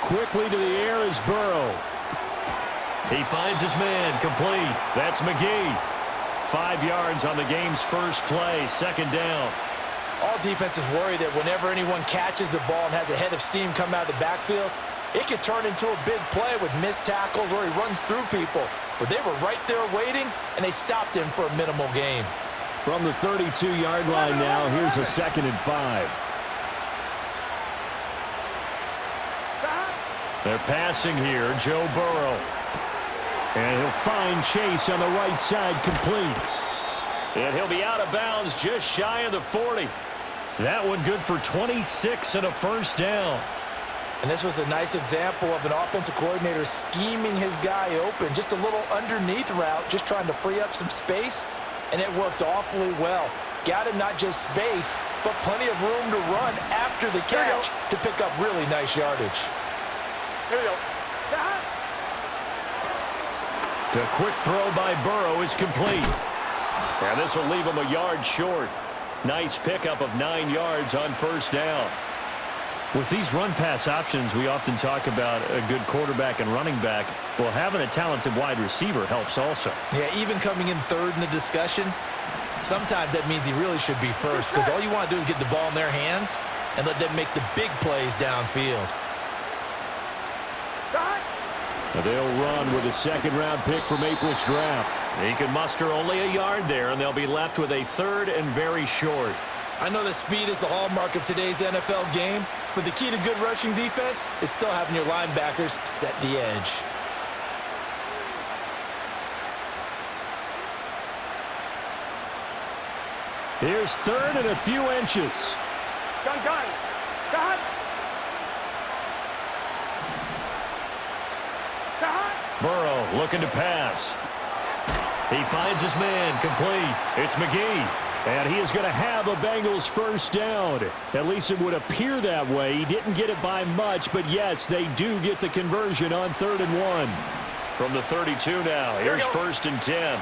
Quickly to the air is Burrow. He finds his man, complete. That's McGee. 5 yards on the game's first play, second down. All defenses worry that whenever anyone catches the ball and has a head of steam come out of the backfield, it could turn into a big play with missed tackles or he runs through people. But they were right there waiting, and they stopped him for a minimal gain. From the 32-yard line now, here's a 2nd and 5. They're passing here, Joe Burrow. And he'll find Chase on the right side, complete. And he'll be out of bounds just shy of the 40. That one good for 26 and a first down. And this was a nice example of an offensive coordinator scheming his guy open. Just a little underneath route, just trying to free up some space. And it worked awfully well. Got him not just space, but plenty of room to run after the catch to pick up really nice yardage. Here we go. The quick throw by Burrow is complete. And this will leave him a yard short. Nice pickup of 9 yards on first down. With these run-pass options, we often talk about a good quarterback and running back. Well, having a talented wide receiver helps also. Yeah, even coming in third in the discussion, sometimes that means he really should be first because all you want to do is get the ball in their hands and let them make the big plays downfield. They'll run with a second-round pick from April's draft. He can muster only a yard there, and they'll be left with a third and very short. I know that speed is the hallmark of today's NFL game, but the key to good rushing defense is still having your linebackers set the edge. Here's third and a few inches. Gun. Burrow looking to pass. He finds his man, complete. It's McGee. And he is going to have a Bengals first down. At least it would appear that way. He didn't get it by much, but yes, they do get the conversion on 3rd and 1. From the 32 now, here's 1st and 10.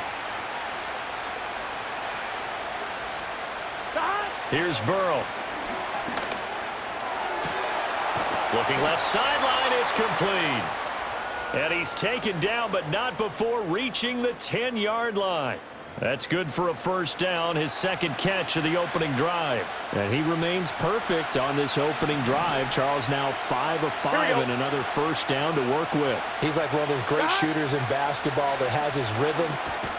Here's Burrow. Looking left sideline, it's complete. And he's taken down, but not before reaching the 10-yard line. That's good for a first down, his second catch of the opening drive. And he remains perfect on this opening drive. Charles now 5 of 5 and another first down to work with. He's like one of those great shooters in basketball that has his rhythm,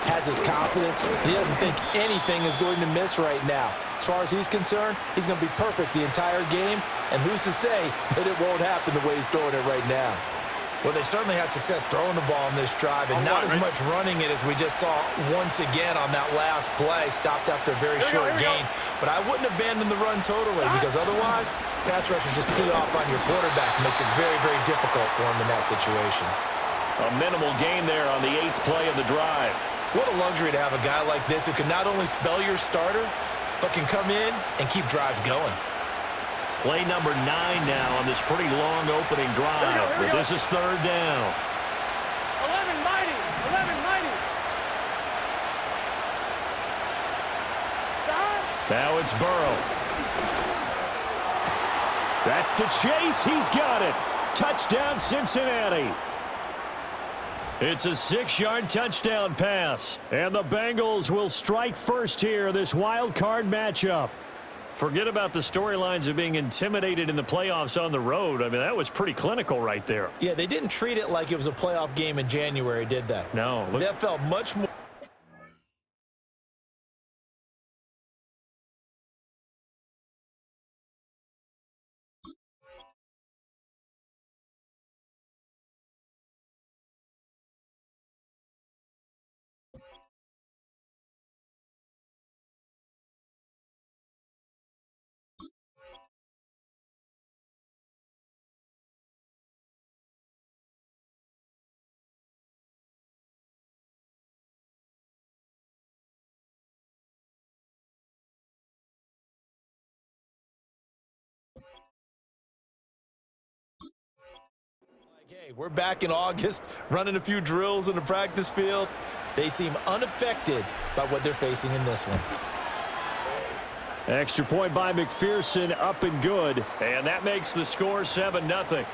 has his confidence. He doesn't think anything is going to miss right now. As far as he's concerned, he's going to be perfect the entire game. And who's to say that it won't happen the way he's throwing it right now? Well, they certainly had success throwing the ball in this drive, and not as much running it as we just saw once again on that last play. Stopped after a very short gain. But I wouldn't abandon the run totally because otherwise, pass rush is just tee off on your quarterback. Makes it very, very difficult for him in that situation. A minimal gain there on the 8th play of the drive. What a luxury to have a guy like this who can not only spell your starter, but can come in and keep drives going. Play number 9 now on this pretty long opening drive. But this is 3rd down. 11 mighty. Now it's Burrow. That's to Chase. He's got it. Touchdown, Cincinnati. It's a 6-yard touchdown pass. And the Bengals will strike first here, this wild card matchup. Forget about the storylines of being intimidated in the playoffs on the road. I mean, that was pretty clinical right there. Yeah, they didn't treat it like it was a playoff game in January, did they? No. That felt much more. Hey, we're back in August, running a few drills in the practice field. They seem unaffected by what they're facing in this one. Extra point by McPherson, up and good. And that makes the score 7-0.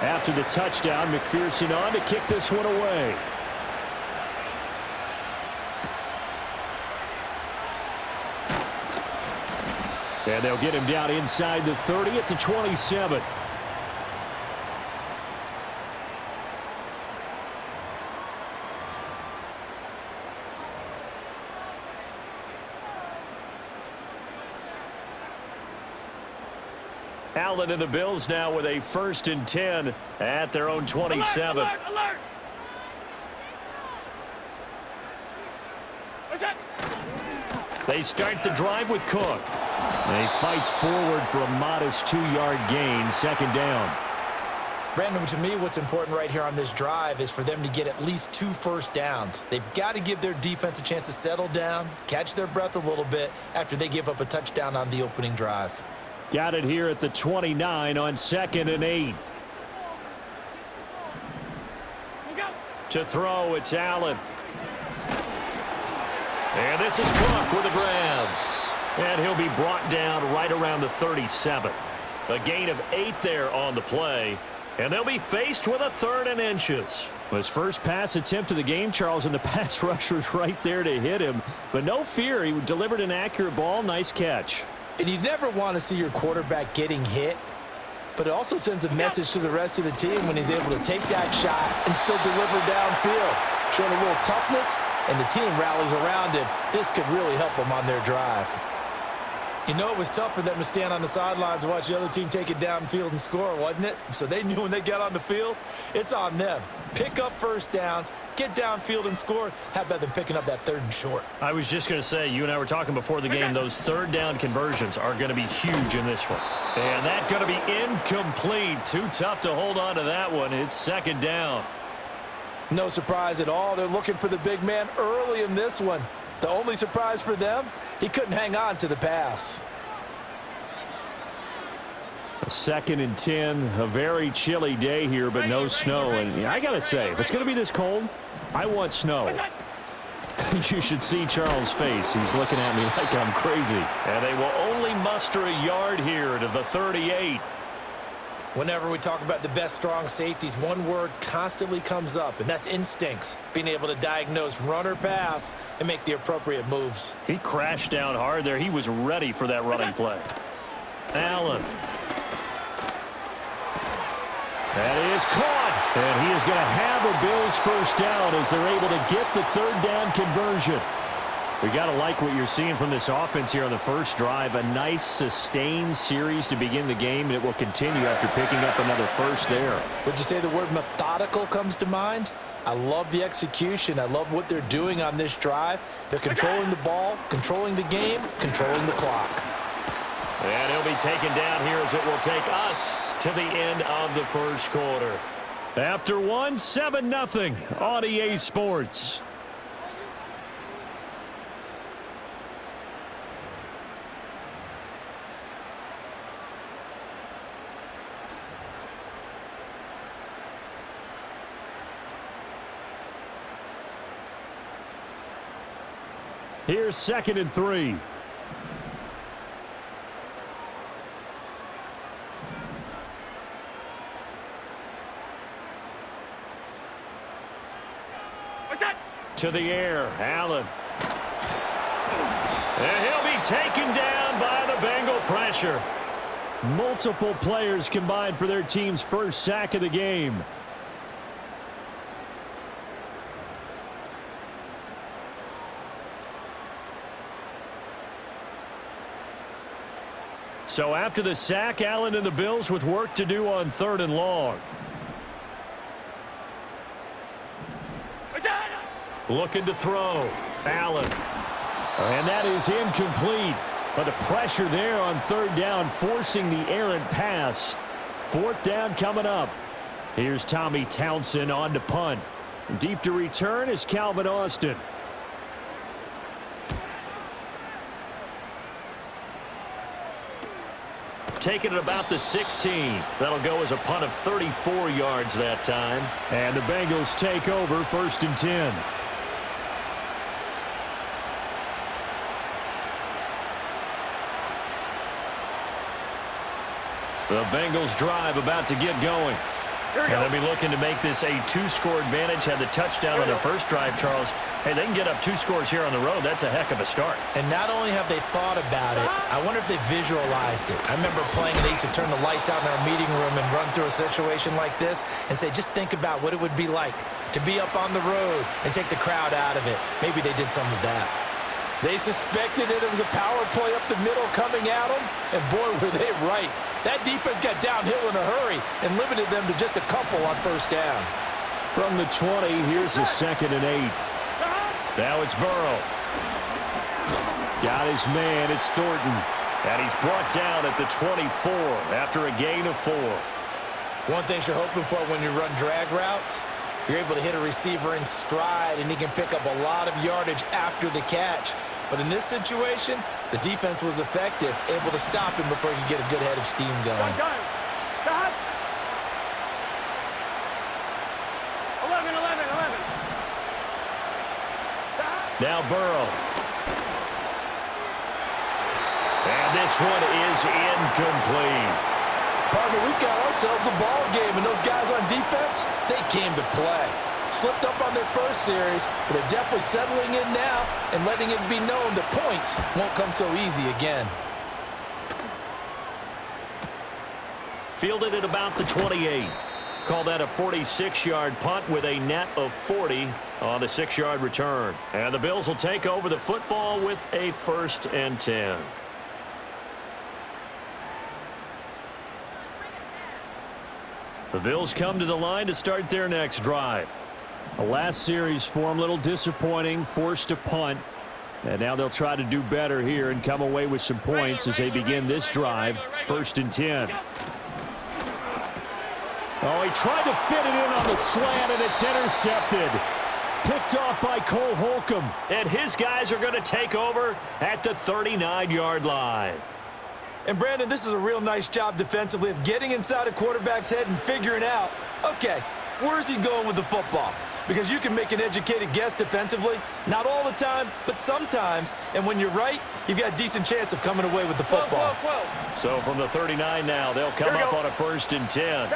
After the touchdown, McPherson on to kick this one away. And they'll get him down inside the 30 at the 27. Allen and the Bills now with a 1st and 10 at their own 27. Alert, alert, alert. They start the drive with Cook. And he fights forward for a modest 2-yard gain, 2nd down. Brandon, to me, what's important right here on this drive is for them to get at least 2 first downs. They've got to give their defense a chance to settle down, catch their breath a little bit after they give up a touchdown on the opening drive. Got it here at the 29 on 2nd and 8. To throw, it's Allen. And this is Cook with a grab. And he'll be brought down right around the 37. A gain of 8 there on the play. And they'll be faced with a 3rd and inches. His first pass attempt of the game, Charles, and the pass rusher's right there to hit him. But no fear, he delivered an accurate ball. Nice catch. And you never want to see your quarterback getting hit, but it also sends a message to the rest of the team when he's able to take that shot and still deliver downfield. Showing a little toughness, and the team rallies around him. This could really help them on their drive. You know, it was tough for them to stand on the sidelines and watch the other team take it downfield and score, wasn't it? So they knew when they got on the field, it's on them. Pick up first downs, get downfield and score. How about them picking up that 3rd and short? I was just going to say, you and I were talking before the game, those 3rd down conversions are going to be huge in this one. And that's going to be incomplete. Too tough to hold on to that one. It's 2nd down. No surprise at all. They're looking for the big man early in this one. The only surprise for them, he couldn't hang on to the pass. A 2nd and 10, a very chilly day here, but no snow. And I got to say, if it's going to be this cold, I want snow. You should see Charles' face. He's looking at me like I'm crazy. And they will only muster a yard here to the 38. Whenever we talk about the best strong safeties, one word constantly comes up, and that's instincts. Being able to diagnose run or pass and make the appropriate moves. He crashed down hard there. He was ready for that running play. Allen. That is caught. And he is going to have a Bills first down as they're able to get the 3rd down conversion. We got to like what you're seeing from this offense here on the first drive. A nice sustained series to begin the game, and it will continue after picking up another first there. Would you say the word methodical comes to mind? I love the execution. I love what they're doing on this drive. They're controlling the ball, controlling the game, controlling the clock. And he'll be taken down here as it will take us to the end of the first quarter. After 7-0 on EA Sports. Here's 2nd and 3. To the air, Allen. And he'll be taken down by the Bengal pressure. Multiple players combined for their team's first sack of the game. So after the sack, Allen and the Bills with work to do on 3rd and long. Looking to throw. Allen. And that is incomplete. But the pressure there on 3rd down, forcing the errant pass. 4th down coming up. Here's Tommy Townsend on to punt. Deep to return is Calvin Austin. take it at about the 16. That'll go as a punt of 34 yards that time. And the Bengals take over 1st and 10. The Bengals drive about to get going. And they'll be looking to make this a 2-score advantage. Had the touchdown on their first drive, Charles. Hey, they can get up 2 scores here on the road. That's a heck of a start. And not only have they thought about it, I wonder if they visualized it. I remember playing, and they used to turn the lights out in our meeting room and run through a situation like this and say, just think about what it would be like to be up on the road and take the crowd out of it. Maybe they did some of that. They suspected it was a power play up the middle coming at them, and boy, were they right. That defense got downhill in a hurry and limited them to just a couple on 1st down. From the 20, here's the 2nd and 8. Now it's Burrow. Got his man, it's Thornton. And he's brought down at the 24 after a gain of 4. One thing you're hoping for when you run drag routes, you're able to hit a receiver in stride, and he can pick up a lot of yardage after the catch. But in this situation, the defense was effective, able to stop him before he could get a good head of steam going. 11, 11. Now Burrow. And this one is incomplete. Partner, we've got ourselves a ball game, and those guys on defense, they came to play. Slipped up on their first series, but they're definitely settling in now and letting it be known that points won't come so easy again. Fielded at about the 28. Call that a 46-yard punt with a net of 40 on the 6-yard return. And the Bills will take over the football with a 1st and 10. The Bills come to the line to start their next drive. The last series for them, a little disappointing, forced to punt. And now they'll try to do better here and come away with some points as they begin this drive, 1st and 10. Oh, he tried to fit it in on the slant, and it's intercepted. Picked off by Cole Holcomb. And his guys are going to take over at the 39-yard line. And, Brandon, this is a real nice job defensively of getting inside a quarterback's head and figuring out, okay, where's he going with the football? Because you can make an educated guess defensively. Not all the time, but sometimes. And when you're right, you've got a decent chance of coming away with the football. So from the 39 now, they'll come up on a 1st and 10.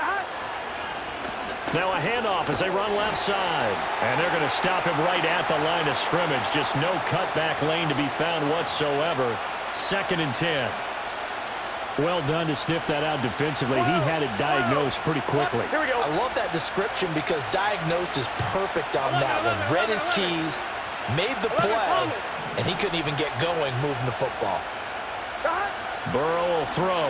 Now a handoff as they run left side. And they're going to stop him right at the line of scrimmage. Just no cutback lane to be found whatsoever. 2nd and 10. Well done to sniff that out defensively. He had it diagnosed pretty quickly. Here we go. I love that description because diagnosed is perfect on that one. Read his keys, made the play, and he couldn't even get going moving the football. Burrow will throw.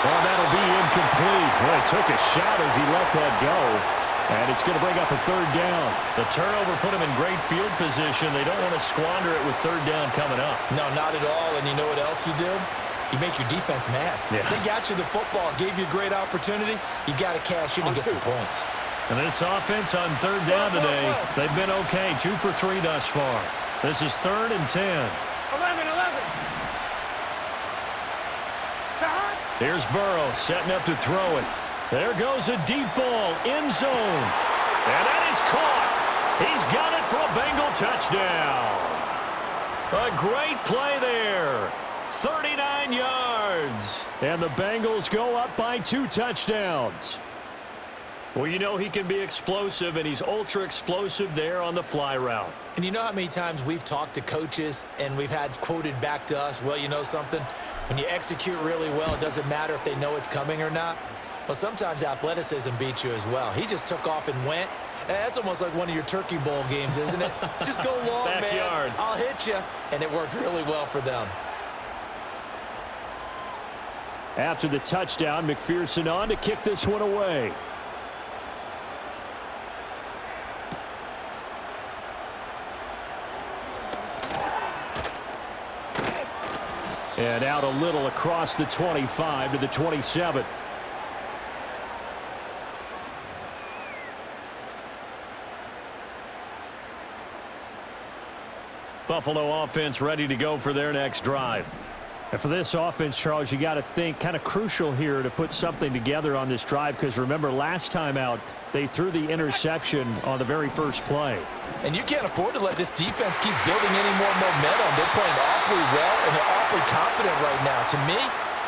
Well, that'll be incomplete. Well, he took a shot as he let that go. And it's going to bring up a 3rd down. The turnover put him in great field position. They don't want to squander it with 3rd down coming up. No, not at all. And you know what else you do? You make your defense mad. Yeah. They got you the football, gave you a great opportunity. You got to cash in and get some points. And this offense on 3rd down today, they've been okay. 2 for 3 thus far. This is 3rd and 10. 11. Here's Burrow setting up to throw it. There goes a deep ball, end zone. And that is caught. He's got it for a Bengal touchdown. A great play there. 39 yards. And the Bengals go up by 2 touchdowns. Well, you know he can be explosive, and he's ultra-explosive there on the fly route. And you know how many times we've talked to coaches and we've had quoted back to us, well, you know something? When you execute really well, it doesn't matter if they know it's coming or not. Well, sometimes athleticism beats you as well. He just took off and went. That's almost like one of your Turkey Bowl games, isn't it? Just go long, Backyard. man. I'll hit you. And it worked really well for them. After the touchdown, McPherson on to kick this one away. And out a little across the 25 to the 27. Buffalo offense ready to go for their next drive. And for this offense, Charles, you got to think kind of crucial here to put something together on this drive, because remember last time out they threw the interception on the very first play. And you can't afford to let this defense keep building any more momentum. They're playing awfully well, and they're awfully confident right now. To me,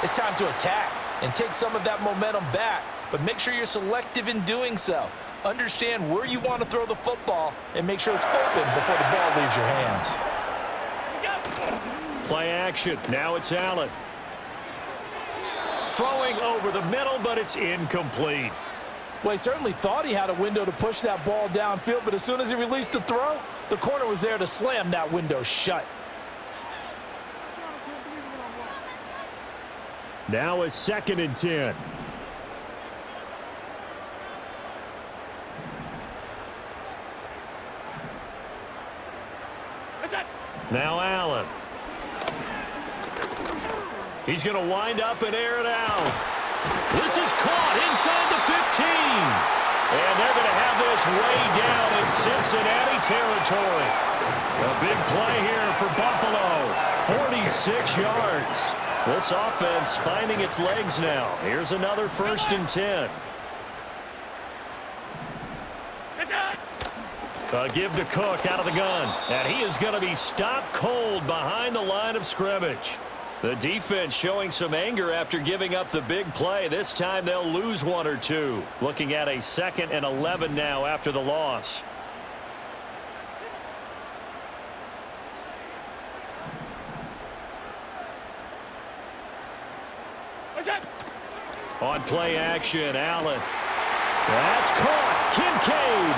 it's time to attack and take some of that momentum back, but make sure you're selective in doing so. Understand where you want to throw the football and make sure it's open before the ball leaves your hands. Play action. Now it's Allen. Throwing over the middle, but it's incomplete. Well, he certainly thought he had a window to push that ball downfield, but as soon as he released the throw, the corner was there to slam that window shut. Now a 2nd and 10. Now Allen. He's going to wind up and air it out. This is caught inside the 15. And they're going to have this way down in Cincinnati territory. A big play here for Buffalo. 46 yards. This offense finding its legs now. Here's another 1st and 10. Give to Cook out of the gun. And he is going to be stopped cold behind the line of scrimmage. The defense showing some anger after giving up the big play. This time they'll lose 1 or 2. Looking at a 2nd and 11 now after the loss. On play action, Allen. That's caught. Kincaid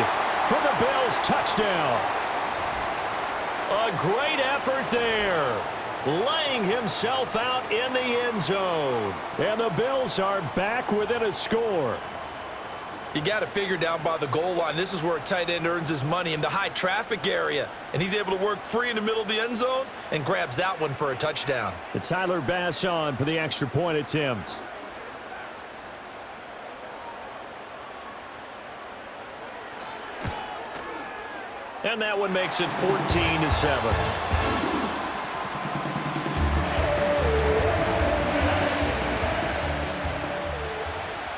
for the Bills touchdown. A great effort there. Laying himself out in the end zone. And the Bills are back within a score. You got to figure down by the goal line. This is where a tight end earns his money, in the high traffic area. And he's able to work free in the middle of the end zone and grabs that one for a touchdown. It's Tyler Bass on for the extra point attempt. And that one makes it 14-7.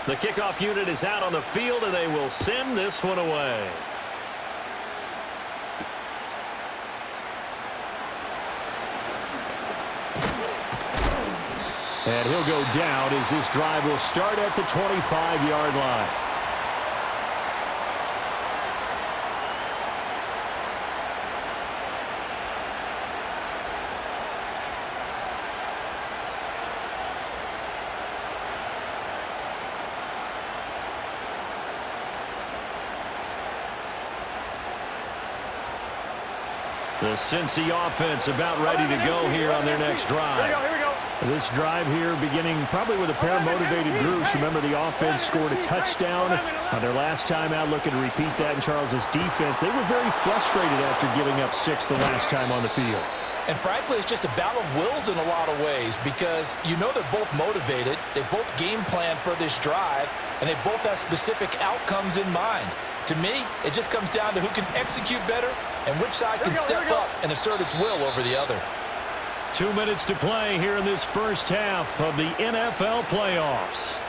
The kickoff unit is out on the field, and they will send this one away. And he'll go down as this drive will start at the 25-yard line. The Cincy offense about ready to go here on their next drive. Here we go. This drive here beginning probably with a pair of motivated groups. Remember, the offense scored a touchdown on their last time out. Looking to repeat that in Charles's defense. They were very frustrated after giving up 6 the last time on the field. And frankly, it's just a battle of wills in a lot of ways, because you know they're both motivated. They both game plan for this drive, and they both have specific outcomes in mind. To me, it just comes down to who can execute better and which side can step up and assert its will over the other. 2 minutes to play here in this first half of the NFL playoffs.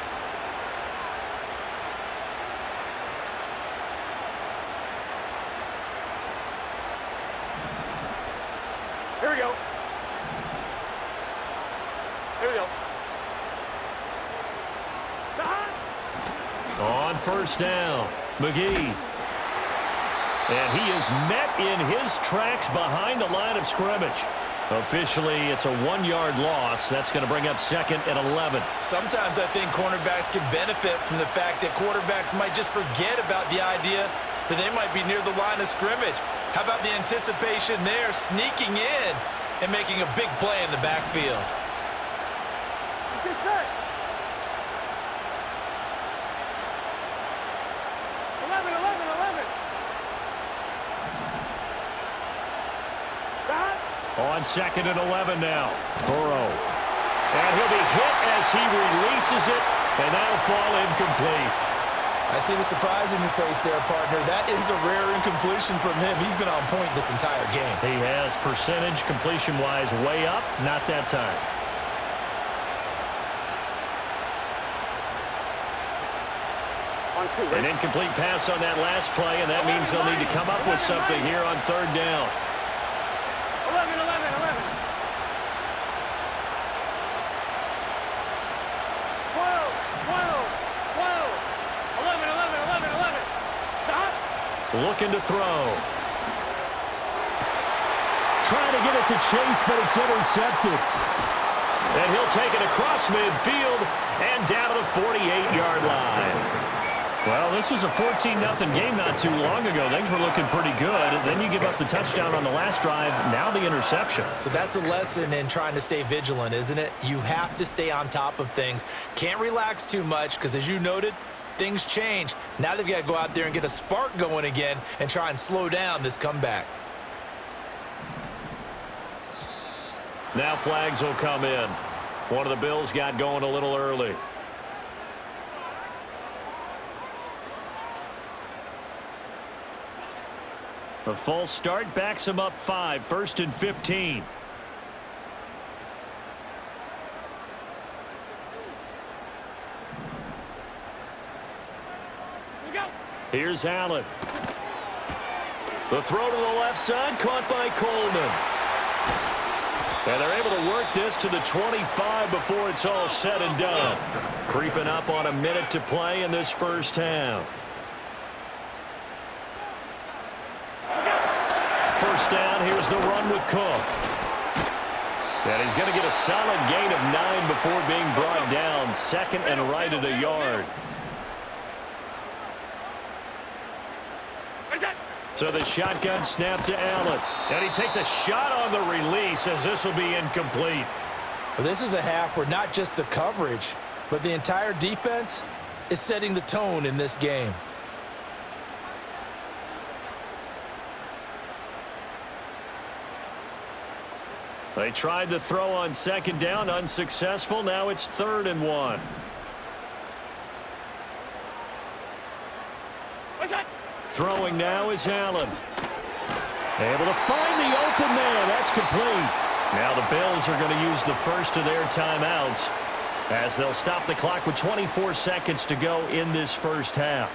Here we go. Here we go. On first down, McGee. And he is met in his tracks behind the line of scrimmage. Officially, it's a 1-yard loss. That's going to bring up 2nd and 11. Sometimes I think cornerbacks can benefit from the fact that quarterbacks might just forget about the idea that they might be near the line of scrimmage. How about the anticipation there, sneaking in and making a big play in the backfield? Get set. 11. On 2nd and 11 now. Burrow. And he'll be hit as he releases it, and that'll fall incomplete. I see the surprise in your face there, partner. That is a rare incompletion from him. He's been on point this entire game. He has percentage completion-wise way up, not that time. An incomplete pass on that last play, and that means they'll need to come up with something here on third down. 11, 11, 11. 12, 12, 12. 11, 11, 11, 11. Stop. Looking to throw. Trying to get it to Chase, but it's intercepted. And he'll take it across midfield and down to the 48-yard line. Well, this was a 14-0 game not too long ago. Things were looking pretty good. Then you give up the touchdown on the last drive. Now the interception. So that's a lesson in trying to stay vigilant, isn't it? You have to stay on top of things. Can't relax too much because, as you noted, things change. Now they've got to go out there and get a spark going again and try and slow down this comeback. Now flags will come in. One of the Bills got going a little early. A false start backs him up 5, 1st and 15. Here we go. Here's Allen. The throw to the left side, caught by Coleman. And they're able to work this to the 25 before it's all said and done. Creeping up on a minute to play in this first half. First down, here's the run with Cook. And he's going to get a solid gain of 9 before being brought down. Second and right at a yard. So the shotgun snap to Allen. And he takes a shot on the release as this will be incomplete. Well, this is a half where not just the coverage, but the entire defense is setting the tone in this game. They tried to throw on second down, unsuccessful. Now it's 3rd and 1. Throwing now is Allen. Able to find the open man. That's complete. Now the Bills are going to use the first of their timeouts as they'll stop the clock with 24 seconds to go in this first half.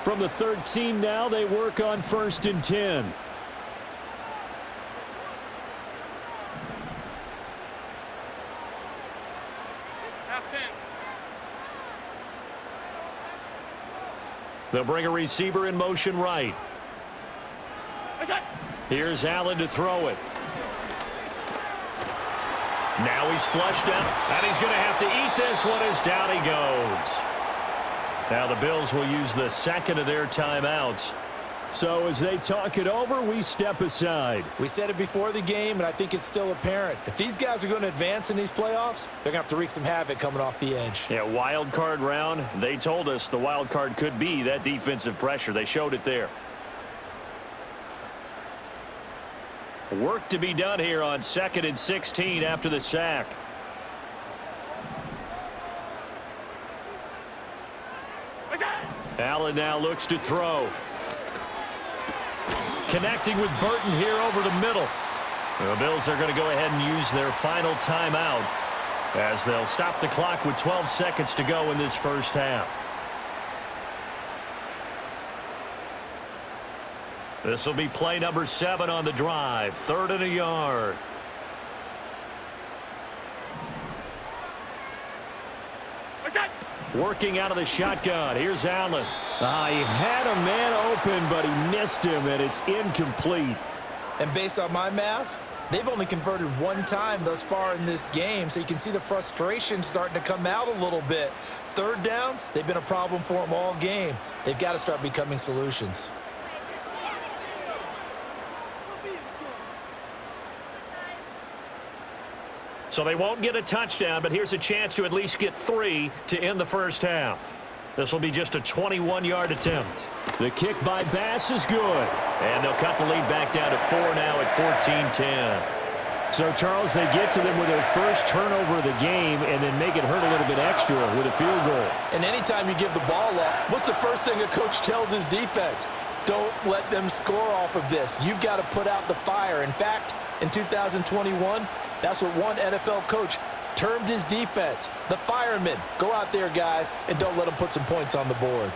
From the 13 now, they work on 1st and 10. They'll bring a receiver in motion right. Here's Allen to throw it. Now he's flushed out, and he's going to have to eat this one as down he goes. Now the Bills will use the second of their timeouts. So as they talk it over, we step aside. We said it before the game, and I think it's still apparent. If these guys are going to advance in these playoffs, they're going to have to wreak some havoc coming off the edge. Yeah, wild card round. They told us the wild card could be that defensive pressure. They showed it there. Work to be done here on 2nd and 16 after the sack. Allen now looks to throw. Connecting with Burton here over the middle. The Bills are going to go ahead and use their final timeout as they'll stop the clock with 12 seconds to go in this first half. This will be play number 7 on the drive. 3rd and a yard. Working out of the shotgun. Here's Allen. He had a man open, but he missed him, and it's incomplete. And based on my math, they've only converted 1 time thus far in this game, so you can see the frustration starting to come out a little bit. 3rd downs, they've been a problem for them all game. They've got to start becoming solutions. So they won't get a touchdown, but here's a chance to at least get 3 to end the first half. This will be just a 21-yard attempt. The kick by Bass is good. And they'll cut the lead back down to 4 now at 14-10. So, Charles, they get to them with their first turnover of the game and then make it hurt a little bit extra with a field goal. And anytime you give the ball up, what's the first thing a coach tells his defense? Don't let them score off of this. You've got to put out the fire. In fact, in 2021, that's what one NFL coach termed his defense, the firemen. Go out there, guys, and don't let them put some points on the board.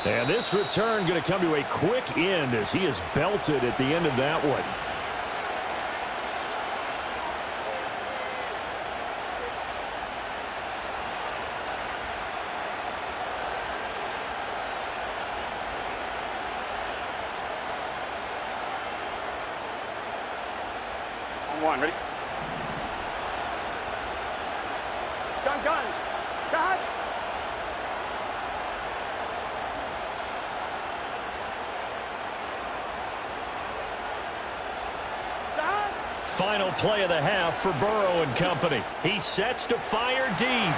And this return going to come to a quick end as he is belted at the end of that one. On one, ready? Gun, gun. Gun. Final play of the half for Burrow and company. He sets to fire deep.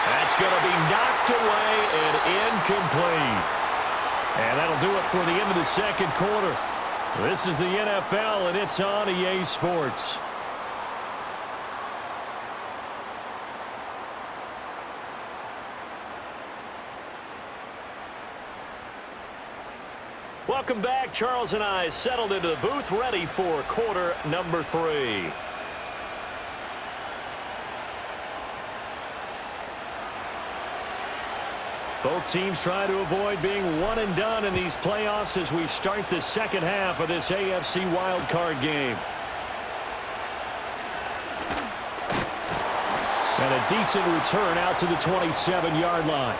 That's going to be knocked away and incomplete. And that'll do it for the end of the second quarter. This is the NFL, and it's on EA Sports. Welcome back. Charles and I settled into the booth, ready for quarter number 3. Both teams try to avoid being one and done in these playoffs as we start the second half of this AFC wildcard game. And a decent return out to the 27-yard line.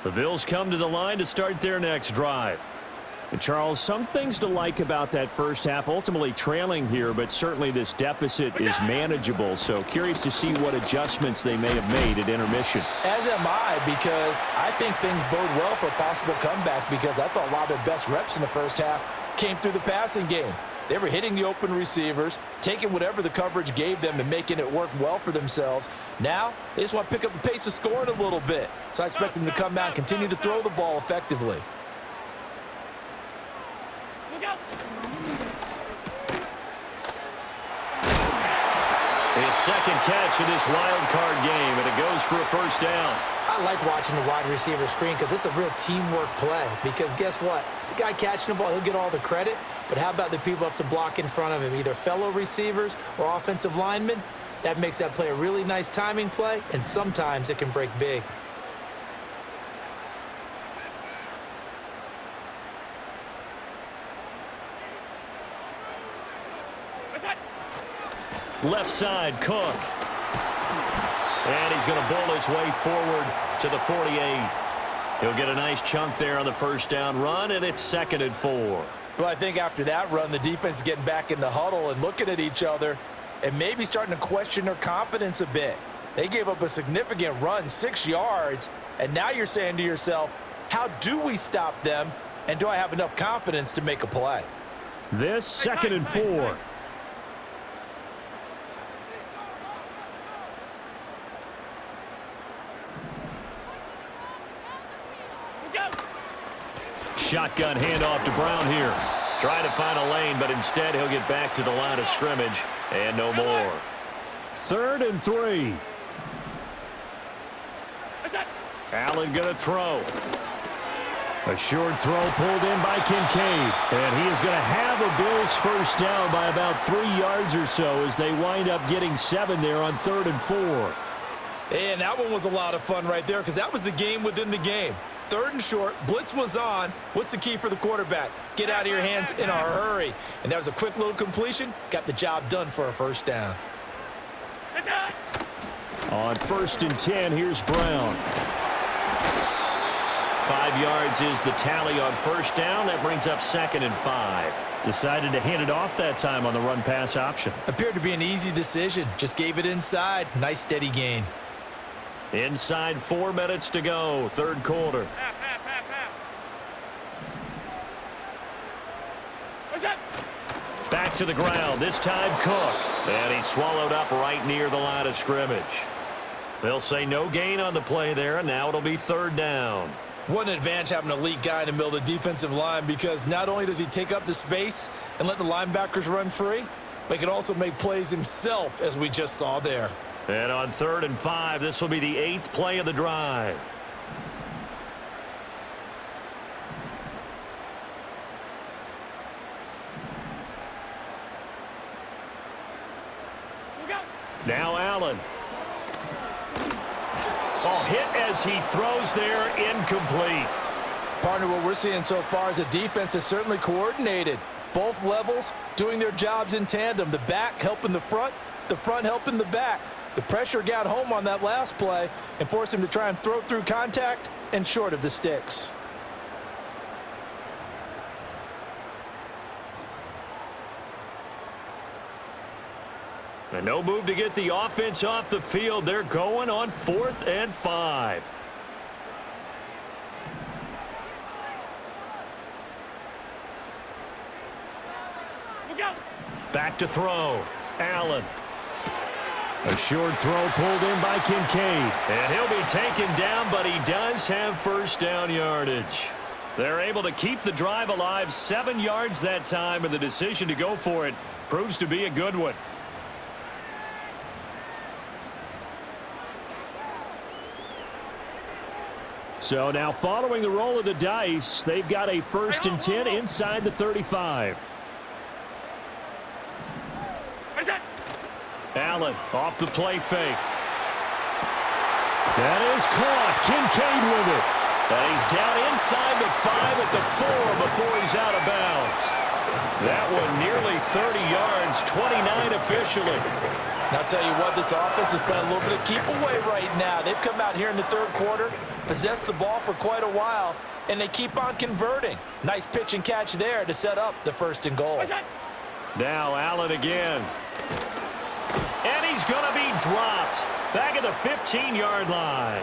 The Bills come to the line to start their next drive. And Charles, some things to like about that first half, ultimately trailing here, but certainly this deficit is manageable. So curious to see what adjustments they may have made at intermission. As am I, because I think things bode well for a possible comeback, because I thought a lot of their best reps in the first half came through the passing game. They were hitting the open receivers, taking whatever the coverage gave them and making it work well for themselves. Now, they just want to pick up the pace of scoring a little bit. So I expect them to come out and continue to throw the ball effectively. His second catch of this wild card game, and it goes for a first down. I like watching the wide receiver screen because it's a real teamwork play. Because guess what? The guy catching the ball, he'll get all the credit. But how about the people up to block in front of him, either fellow receivers or offensive linemen? That makes that play a really nice timing play, and sometimes it can break big. Left side, Cook. And he's going to bowl his way forward to the 48. He'll get a nice chunk there on the first down run, and it's 2nd and 4. Well, I think after that run, the defense is getting back in the huddle and looking at each other and maybe starting to question their confidence a bit. They gave up a significant run, 6 yards, and now you're saying to yourself, how do we stop them, and do I have enough confidence to make a play? This 2nd and 4. Shotgun handoff to Brown here. Trying to find a lane, but instead he'll get back to the line of scrimmage and no more. 3rd and 3. Allen going to throw. A short throw pulled in by Kincaid. And he is going to have a Bills first down by about 3 yards or so as they wind up getting 7 there on 3rd and 4. And that one was a lot of fun right there because that was the game within the game. 3rd and short, blitz was on. What's the key for the quarterback? Get out of your hands in a hurry. And that was a quick little completion. Got the job done for a first down. On 1st and 10, here's Brown. 5 yards is the tally on first down. That brings up 2nd and 5. Decided to hand it off that time on the run-pass option. Appeared to be an easy decision. Just gave it inside. Nice steady gain. Inside 4 minutes to go, 3rd quarter. Back to the ground, this time Cook. And he's swallowed up right near the line of scrimmage. They'll say no gain on the play there, and now it'll be 3rd down. What an advantage having an elite guy in the middle of the defensive line, because not only does he take up the space and let the linebackers run free, but he can also make plays himself, as we just saw there. And on 3rd and 5, this will be the 8th play of the drive. Now Allen. Oh, hit as he throws there, incomplete. Partner, what we're seeing so far is the defense is certainly coordinated. Both levels doing their jobs in tandem. The back helping the front helping the back. The pressure got home on that last play and forced him to try and throw through contact and short of the sticks. And no move to get the offense off the field. They're going on 4th and 5. Back to throw. Allen. A short throw pulled in by Kincaid. And he'll be taken down, but he does have first down yardage. They're able to keep the drive alive, 7 yards that time, and the decision to go for it proves to be a good one. So now following the roll of the dice, they've got a 1st and 10 inside the 35. Allen off the play fake. That is caught. Kincaid with it. And he's down inside the 5 at the 4 before he's out of bounds. That one nearly 30 yards, 29 officially. Now, I'll tell you what, this offense is playing a little bit of keep away right now. They've come out here in the 3rd quarter, possessed the ball for quite a while, and they keep on converting. Nice pitch and catch there to set up the 1st and goal. Now Allen again. And he's going to be dropped back at the 15-yard line.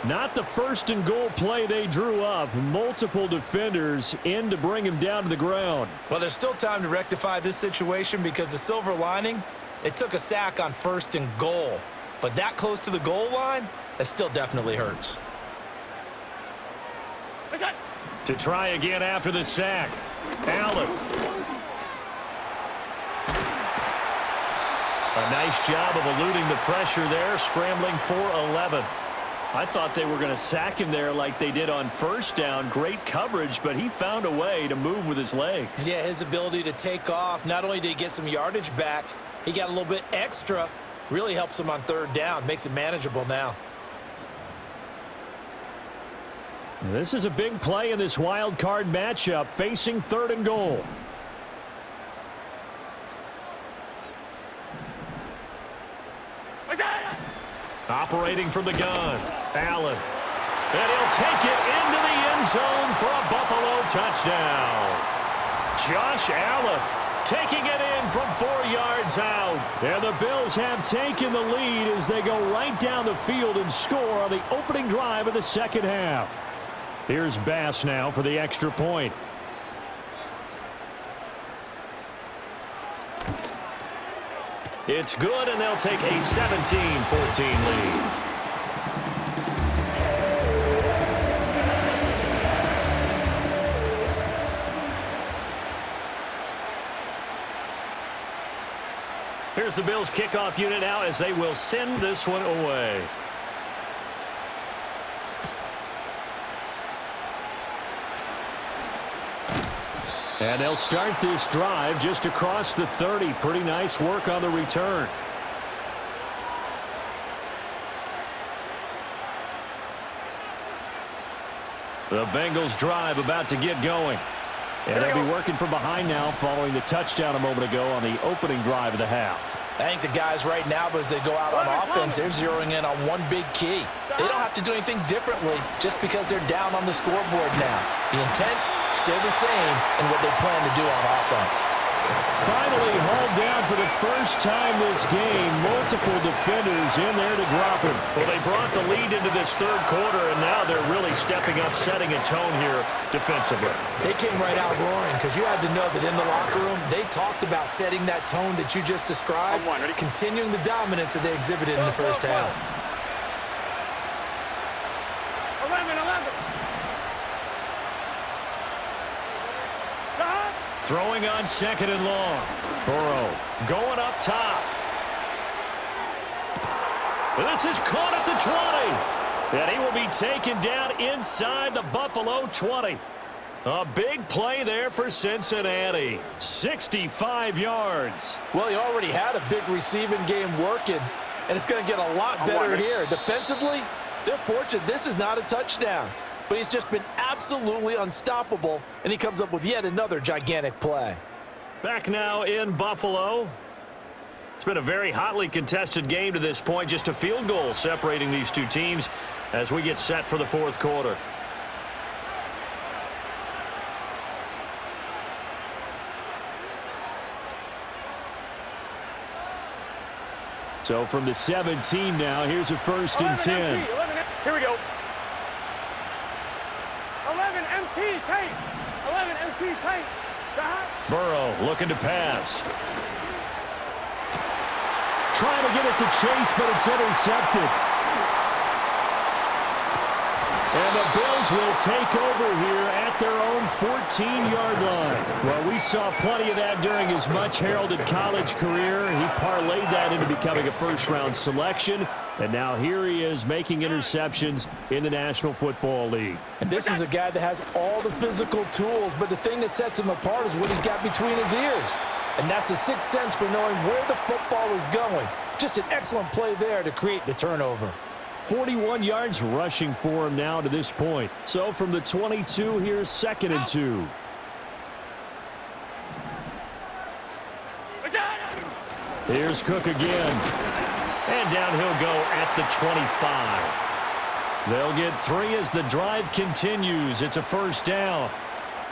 Not the 1st and goal play they drew up. Multiple defenders in to bring him down to the ground. Well, there's still time to rectify this situation because the silver lining, they took a sack on 1st and goal. But that close to the goal line, that still definitely hurts. To try again after the sack. Allen. A nice job of eluding the pressure there, scrambling for 11. I thought they were going to sack him there like they did on 1st down. Great coverage, but he found a way to move with his legs. Yeah, his ability to take off, not only did he get some yardage back, he got a little bit extra. Really helps him on 3rd down, makes it manageable now. This is a big play in this wild card matchup, facing 3rd and goal. Operating from the gun, Allen. And he'll take it into the end zone for a Buffalo touchdown. Josh Allen taking it in from 4 yards out. And the Bills have taken the lead as they go right down the field and score on the opening drive of the 2nd half. Here's Bass now for the extra point. It's good, and they'll take a 17-14 lead. Here's the Bills kickoff unit now as they will send this one away. And they'll start this drive just across the 30. Pretty nice work on the return. The Bengals drive about to get going. And they'll be working from behind now following the touchdown a moment ago on the opening drive of the half. I think the guys right now, as they go out on offense, they're zeroing in on one big key. They don't have to do anything differently just because they're down on the scoreboard now. The intent, still the same in what they plan to do on offense. Finally hauled down for the first time this game. Multiple defenders in there to drop him. Well, they brought the lead into this 3rd quarter, and now they're really stepping up, setting a tone here defensively. They came right out roaring because you had to know that in the locker room, they talked about setting that tone that you just described, continuing the dominance that they exhibited in the 1st half. 11. Throwing on 2nd and long. Burrow going up top. This is caught at the 20. And he will be taken down inside the Buffalo 20. A big play there for Cincinnati. 65 yards. Well, he already had a big receiving game working, and it's going to get a lot better here. Defensively, they're fortunate this is not a touchdown, but he's just been absolutely unstoppable, and he comes up with yet another gigantic play. Back now in Buffalo. It's been a very hotly contested game to this point. Just a field goal separating these two teams as we get set for the fourth quarter. So from the 17 now, here's a 1st and 10. Here we go. 11 MT tight. 11 MT tight. Burrow looking to pass. Trying to get it to Chase, but it's intercepted. And the Bills will take over here at their own 14-yard line. Well, we saw plenty of that during his much-heralded college career. He parlayed that into becoming a first-round selection. And now here he is making interceptions in the National Football League. And this is a guy that has all the physical tools, but the thing that sets him apart is what he's got between his ears. And that's the sixth sense for knowing where the football is going. Just an excellent play there to create the turnover. 41 yards rushing for him now to this point. So from the 22, here's 2nd and 2. Here's Cook again. And down he'll go at the 25. They'll get 3 as the drive continues. It's a 1st down.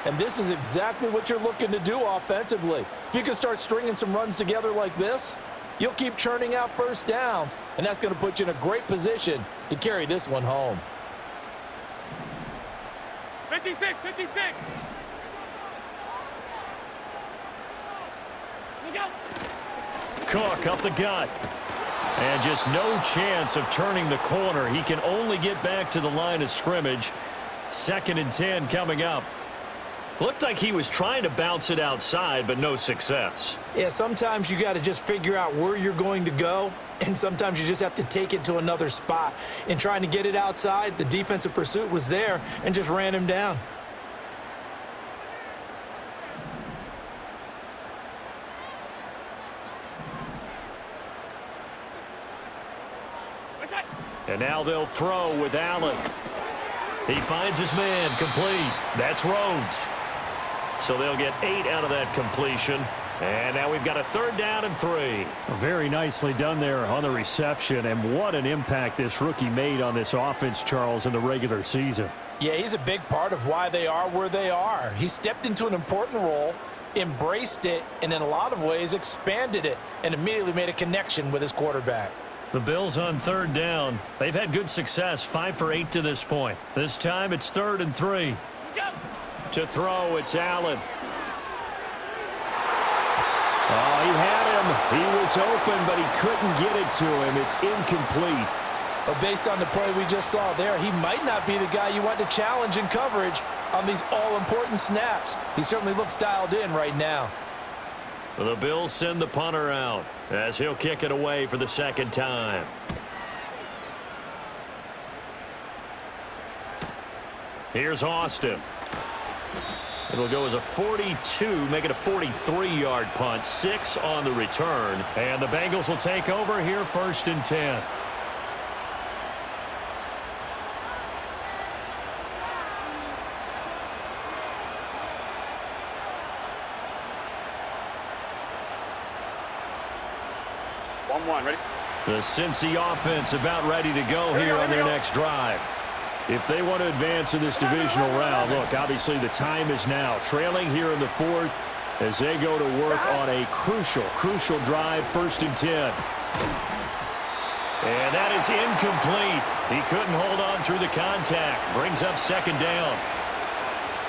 And this is exactly what you're looking to do offensively. If you can start stringing some runs together like this, you'll keep churning out 1st downs, and that's going to put you in a great position to carry this one home. 56, 56. Cook up the gut. And just no chance of turning the corner. He can only get back to the line of scrimmage. 2nd and 10 coming up. Looked like he was trying to bounce it outside, but no success. Yeah, sometimes you got to just figure out where you're going to go, and sometimes you just have to take it to another spot. In trying to get it outside, the defensive pursuit was there and just ran him down. And now they'll throw with Allen. He finds his man, complete. That's Rhodes. So they'll get 8 out of that completion. And now we've got a 3rd down and 3. Very nicely done there on the reception. And what an impact this rookie made on this offense, Charles, in the regular season. Yeah, he's a big part of why they are where they are. He stepped into an important role, embraced it, and in a lot of ways expanded it, and immediately made a connection with his quarterback. The Bills on 3rd down. They've had good success, 5 for 8 to this point. This time it's 3rd and 3. To throw, it's Allen. Oh, he had him. He was open, but he couldn't get it to him. It's incomplete. But based on the play we just saw there, he might not be the guy you want to challenge in coverage on these all-important snaps. He certainly looks dialed in right now. The Bills send the punter out as he'll kick it away for the 2nd time. Here's Austin. It'll go as a 42, make it a 43-yard punt, 6 on the return. And the Bengals will take over here 1st and 10. Ready? The Cincy offense about ready to go here on their next drive. If they want to advance in this divisional round, look, obviously the time is now. Trailing here in the 4th as they go to work on a crucial drive, 1st and 10. And that is incomplete. He couldn't hold on through the contact. Brings up 2nd down.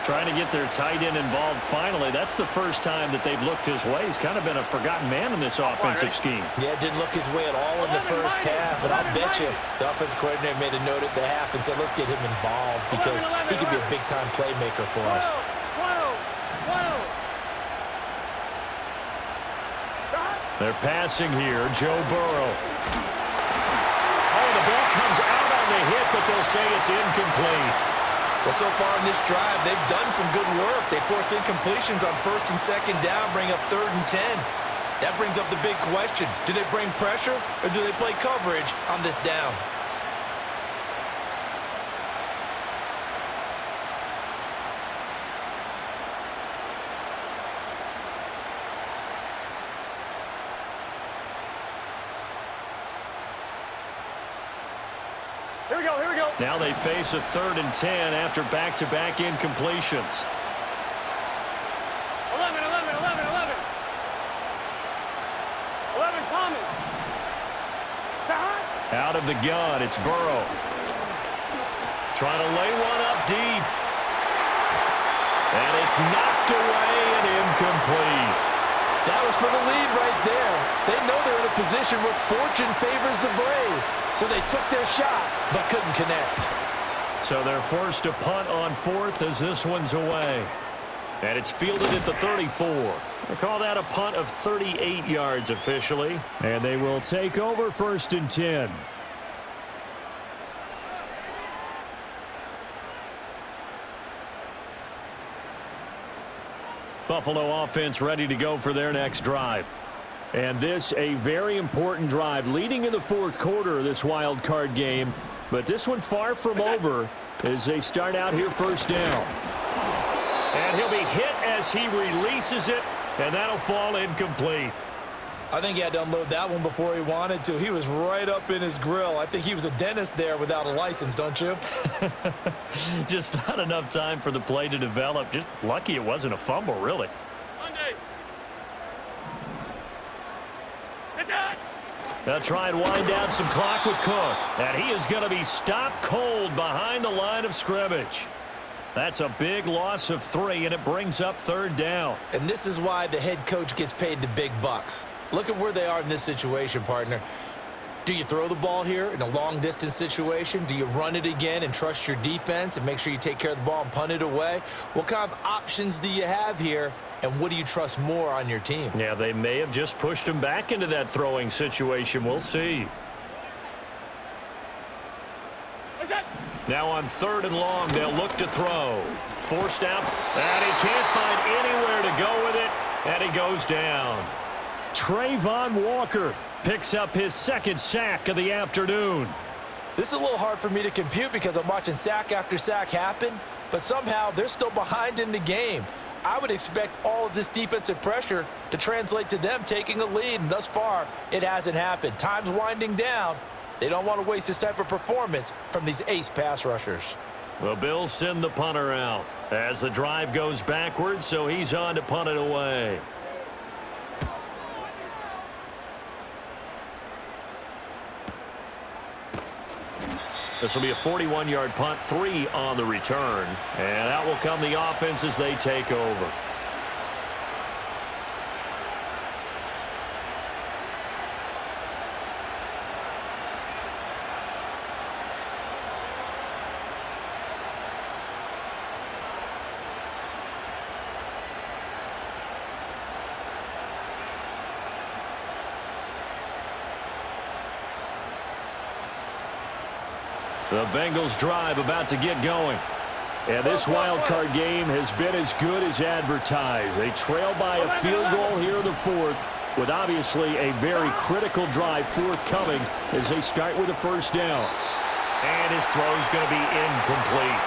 Trying to get their tight end involved finally. That's the first time that they've looked his way. He's kind of been a forgotten man in this offensive scheme. Yeah, didn't look his way at all in the first half, and I'll bet you the offensive coordinator made a note at the half and said, let's get him involved because he could be a big-time playmaker for us. They're passing here. Joe Burrow. Oh, the ball comes out on the hit, but they'll say it's incomplete. Well, so far in this drive, they've done some good work. They force incompletions on first and second down, bring up 3rd and 10. That brings up the big question. Do they bring pressure or do they play coverage on this down? Here we go, here we go. Now they face a 3rd and 10 after back-to-back incompletions. 11, 11, 11, 11. 11 common. Out of the gun, it's Burrow. Trying to lay one up deep. And it's knocked away and incomplete. That was for the lead right there. They know they're in a position where fortune favors the brave. So they took their shot, but couldn't connect. So they're forced to punt on 4th as this one's away. And it's fielded at the 34. We'll call that a punt of 38 yards officially. And they will take over 1st and 10. Buffalo offense ready to go for their next drive. And this a very important drive leading in the 4th quarter of this wild card game. But this one far from over as they start out here 1st down. And he'll be hit as he releases it, and that'll fall incomplete. I think he had to unload that one before he wanted to. He was right up in his grill. I think he was a dentist there without a license, don't you? Just not enough time for the play to develop. Just lucky it wasn't a fumble, really. Monday. They'll try and wind down some clock with Cook. And he is going to be stopped cold behind the line of scrimmage. That's a big loss of 3, and it brings up 3rd down. And this is why the head coach gets paid the big bucks. Look at where they are in this situation, partner. Do you throw the ball here in a long-distance situation? Do you run it again and trust your defense and make sure you take care of the ball and punt it away? What kind of options do you have here, and what do you trust more on your team? Yeah, they may have just pushed him back into that throwing situation. We'll see. Now on 3rd and long, they'll look to throw. Forced out, and he can't find anywhere to go with it, and he goes down. Trayvon Walker picks up his 2nd sack of the afternoon. This is a little hard for me to compute because I'm watching sack after sack happen, but somehow they're still behind in the game. I would expect all of this defensive pressure to translate to them taking a lead, and thus far, it hasn't happened. Time's winding down. They don't want to waste this type of performance from these ace pass rushers. The Bills send the punter out as the drive goes backwards, so he's on to punt it away. This will be a 41-yard punt, 3 on the return. And out will come the offense as they take over. The Bengals drive about to get going. And this wild card game has been as good as advertised. They trail by a field goal here in the 4th with obviously a very critical drive forthcoming as they start with a 1st down. And his throw is going to be incomplete.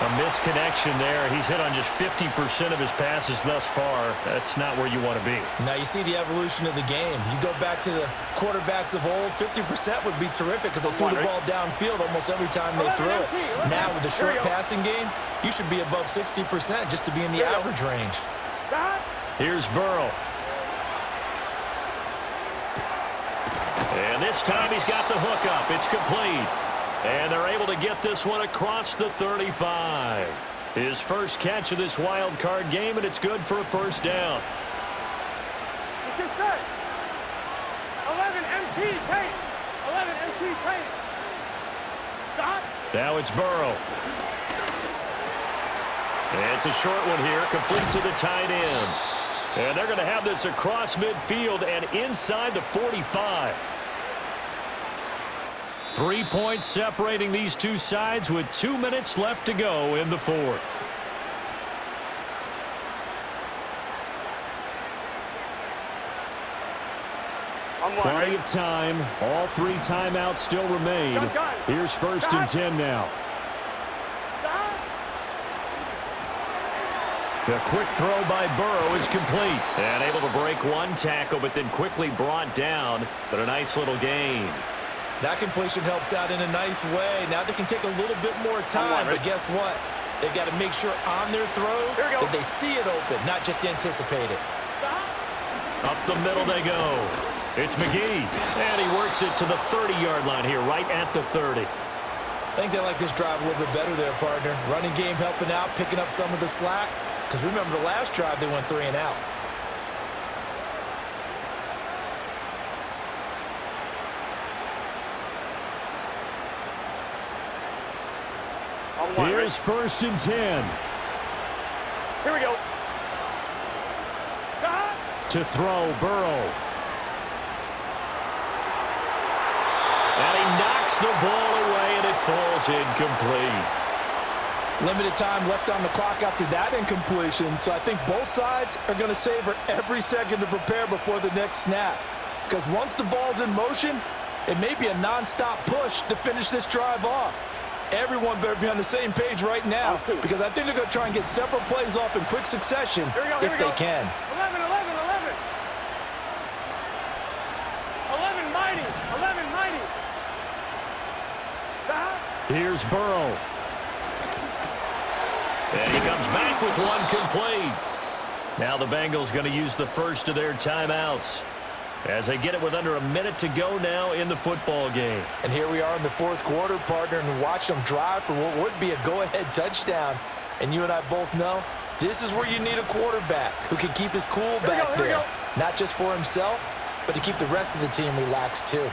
A misconnection there. He's hit on just 50% of his passes thus far. That's not where you want to be. Now you see the evolution of the game. You go back to the quarterbacks of old, 50% would be terrific because they threw the ball downfield almost every time they threw it. Now with the short passing game, you should be above 60% just to be in the average range. Here's Burrow. And this time he's got the hook up. It's complete. And they're able to get this one across the 35. His first catch of this wild card game, and it's good for a 1st down. It's just set. 11 MT tape. 11 MT tape. Stop. Now it's Burrow. And it's a short one here, complete to the tight end. And they're going to have this across midfield and inside the 45. 3 points separating these two sides with 2 minutes left to go in the fourth. Plenty of time. All 3 timeouts still remain. Here's 1st and 10 now. The quick throw by Burrow is complete. And able to break one tackle, but then quickly brought down. But a nice little gain. That completion helps out in a nice way. Now they can take a little bit more time, but guess what? They've got to make sure on their throws that they see it open, not just anticipate it. Up the middle they go. It's McGee, and he works it to the 30-yard line here, right at the 30. I think they like this drive a little bit better there, partner. Running game helping out, picking up some of the slack. Because remember, the last drive, they went 3 and out. Here's 1st and 10. Here we go. To throw, Burrow. And he knocks the ball away, and it falls incomplete. Limited time left on the clock after that incompletion, so I think both sides are going to savor every second to prepare before the next snap. Because once the ball's in motion, it may be a nonstop push to finish this drive off. Everyone better be on the same page right now, because I think they're going to try and get several plays off in quick succession if they can. 11, 11, 11. 11 mighty. 11 mighty. Here's Burrow. And he comes back with one complete. Now the Bengals going to use the first of their timeouts as they get it with under a minute to go now in the football game. And here we are in the fourth quarter, partner, and watch them drive for what would be a go-ahead touchdown. And you and I both know this is where you need a quarterback who can keep his cool back there. Not just for himself, but to keep the rest of the team relaxed too.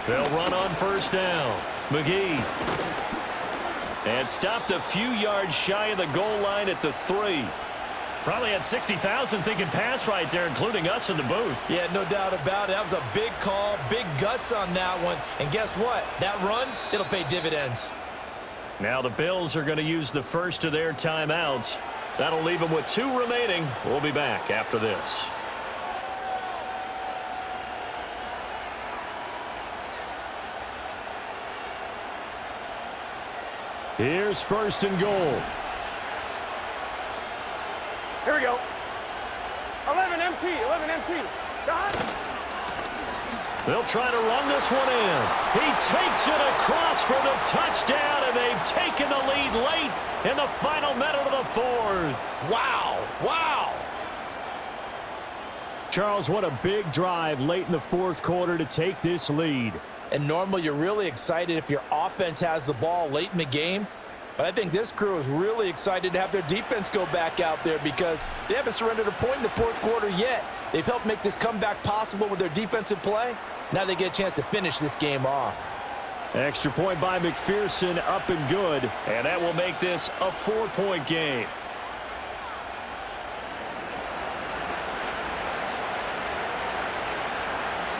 They'll run on 1st down. McGee. And stopped a few yards shy of the goal line at the 3. Probably had 60,000 thinking pass right there, including us in the booth. Yeah, no doubt about it. That was a big call, big guts on that one. And guess what? That run, it'll pay dividends. Now the Bills are going to use the first of their timeouts. That'll leave them with 2 remaining. We'll be back after this. Here's 1st and goal. Here we go. 11 MT. 11 MT. They'll try to run this one in. He takes it across for the touchdown, and they've taken the lead late in the final minute of the fourth. Wow. Wow. Charles, what a big drive late in the fourth quarter to take this lead. And normally you're really excited if your offense has the ball late in the game. But I think this crew is really excited to have their defense go back out there because they haven't surrendered a point in the fourth quarter yet. They've helped make this comeback possible with their defensive play. Now they get a chance to finish this game off. Extra point by McPherson, up and good. And that will make this a 4-point game.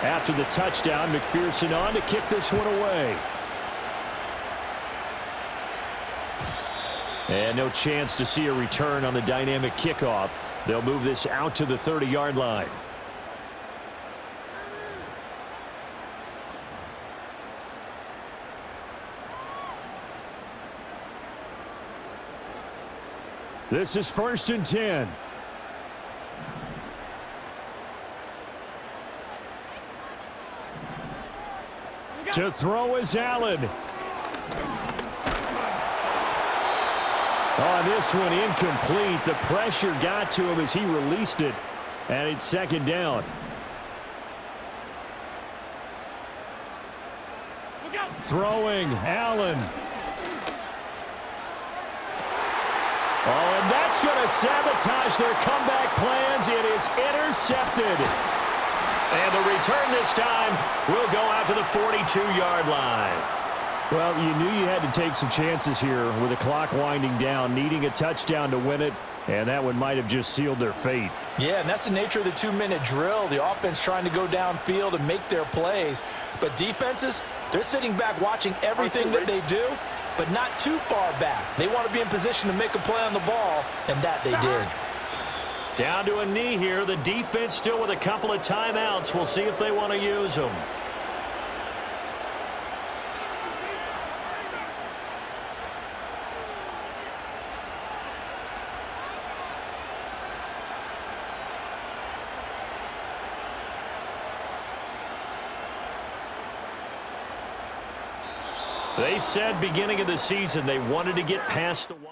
After the touchdown, McPherson on to kick this one away. And no chance to see a return on the dynamic kickoff. They'll move this out to the 30-yard line. This is 1st and 10. To throw is Allen. On this one, incomplete. The pressure got to him as he released it. And it's 2nd down. Throwing, Allen. Oh, and that's going to sabotage their comeback plans. It is intercepted. And the return this time will go out to the 42-yard line. Well, you knew you had to take some chances here with the clock winding down, needing a touchdown to win it. And that one might have just sealed their fate. Yeah, and that's the nature of the 2-minute drill. The offense trying to go downfield and make their plays. But defenses, they're sitting back watching everything that they do, but not too far back. They want to be in position to make a play on the ball, and that they did. Down to a knee here. The defense still with a couple of timeouts. We'll see if they want to use them. They said beginning of the season they wanted to get past the wild.